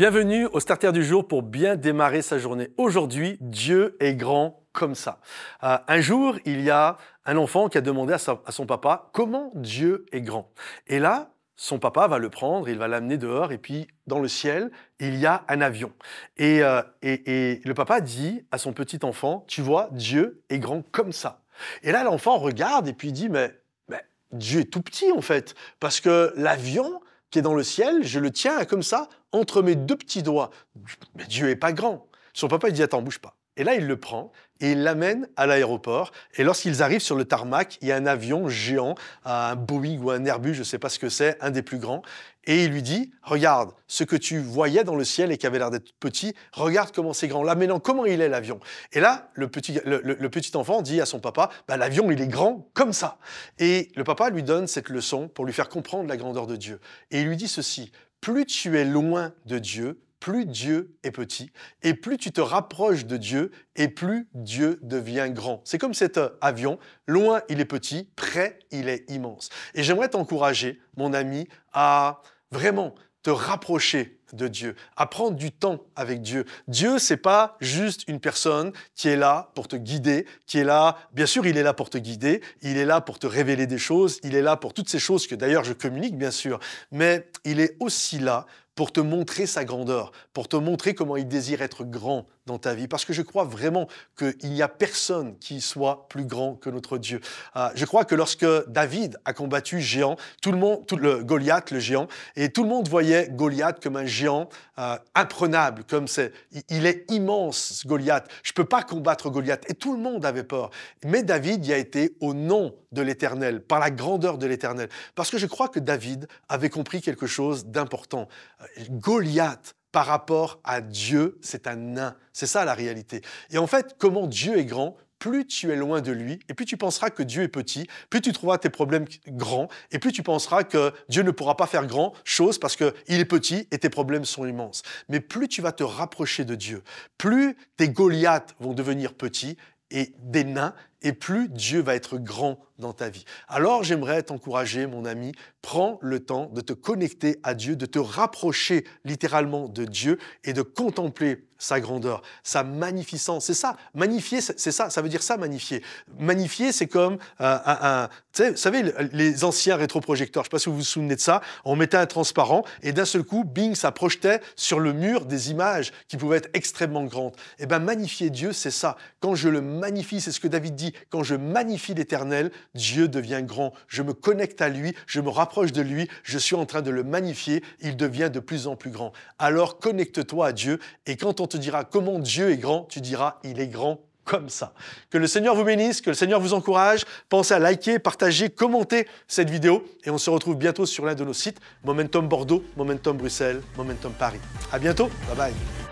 Bienvenue au Starter du jour pour bien démarrer sa journée. Aujourd'hui, Dieu est grand comme ça. Un jour, il y a un enfant qui a demandé à son papa comment Dieu est grand. Et là, son papa va le prendre, il va l'amener dehors et puis dans le ciel, il y a un avion. Et le papa dit à son petit enfant, tu vois, Dieu est grand comme ça. Et là, l'enfant regarde et puis il dit, mais Dieu est tout petit en fait, parce que l'avion qui est dans le ciel, je le tiens comme ça, entre mes deux petits doigts. Mais Dieu est pas grand. Son papa, il dit, attends, bouge pas. Et là, il le prend et il l'amène à l'aéroport. Et lorsqu'ils arrivent sur le tarmac, il y a un avion géant, un Boeing ou un Airbus, je ne sais pas ce que c'est, un des plus grands. Et il lui dit, regarde, ce que tu voyais dans le ciel et qui avait l'air d'être petit, regarde comment c'est grand. Là, maintenant, comment il est l'avion? Et là, le petit enfant dit à son papa, l'avion, il est grand comme ça. Et le papa lui donne cette leçon pour lui faire comprendre la grandeur de Dieu. Et il lui dit ceci, plus tu es loin de Dieu, plus Dieu est petit, et plus tu te rapproches de Dieu, et plus Dieu devient grand. C'est comme cet avion, loin il est petit, près il est immense. Et j'aimerais t'encourager, mon ami, à vraiment te rapprocher de Dieu, à prendre du temps avec Dieu. Dieu, c'est pas juste une personne qui est là pour te guider, qui est là, bien sûr, il est là pour te guider, il est là pour te révéler des choses, il est là pour toutes ces choses que d'ailleurs je communique, bien sûr, mais il est aussi là pour te montrer sa grandeur, pour te montrer comment il désire être grand dans ta vie. Parce que je crois vraiment qu'il n'y a personne qui soit plus grand que notre Dieu. Je crois que lorsque David a combattu géant, Goliath, le géant, et tout le monde voyait Goliath comme un géant imprenable, il est immense, Goliath. Je ne peux pas combattre Goliath. Et tout le monde avait peur. Mais David y a été au nom de l'Éternel, par la grandeur de l'Éternel. Parce que je crois que David avait compris quelque chose d'important. Goliath, par rapport à Dieu, c'est un nain. C'est ça la réalité. Et en fait, comment Dieu est grand, plus tu es loin de lui, et plus tu penseras que Dieu est petit, plus tu trouveras tes problèmes grands, et plus tu penseras que Dieu ne pourra pas faire grand chose parce qu'il est petit et tes problèmes sont immenses. Mais plus tu vas te rapprocher de Dieu, plus tes Goliaths vont devenir petits et des nains, et plus Dieu va être grand dans ta vie. Alors j'aimerais t'encourager, mon ami, prends le temps de te connecter à Dieu, de te rapprocher littéralement de Dieu et de contempler sa grandeur, sa magnificence. C'est ça, magnifier, c'est ça, ça veut dire ça, magnifier. Magnifier, c'est comme vous savez, les anciens rétroprojecteurs, je ne sais pas si vous vous souvenez de ça, on mettait un transparent et d'un seul coup, bing, ça projetait sur le mur des images qui pouvaient être extrêmement grandes. Eh bien, magnifier Dieu, c'est ça. Quand je le magnifie, c'est ce que David dit, quand je magnifie l'Éternel, Dieu devient grand. Je me connecte à lui, je me rapproche de lui, je suis en train de le magnifier, il devient de plus en plus grand. Alors connecte-toi à Dieu et quand on te dira comment Dieu est grand, tu diras il est grand comme ça. Que le Seigneur vous bénisse, que le Seigneur vous encourage. Pensez à liker, partager, commenter cette vidéo et on se retrouve bientôt sur l'un de nos sites, Momentum Bordeaux, Momentum Bruxelles, Momentum Paris. À bientôt, bye bye.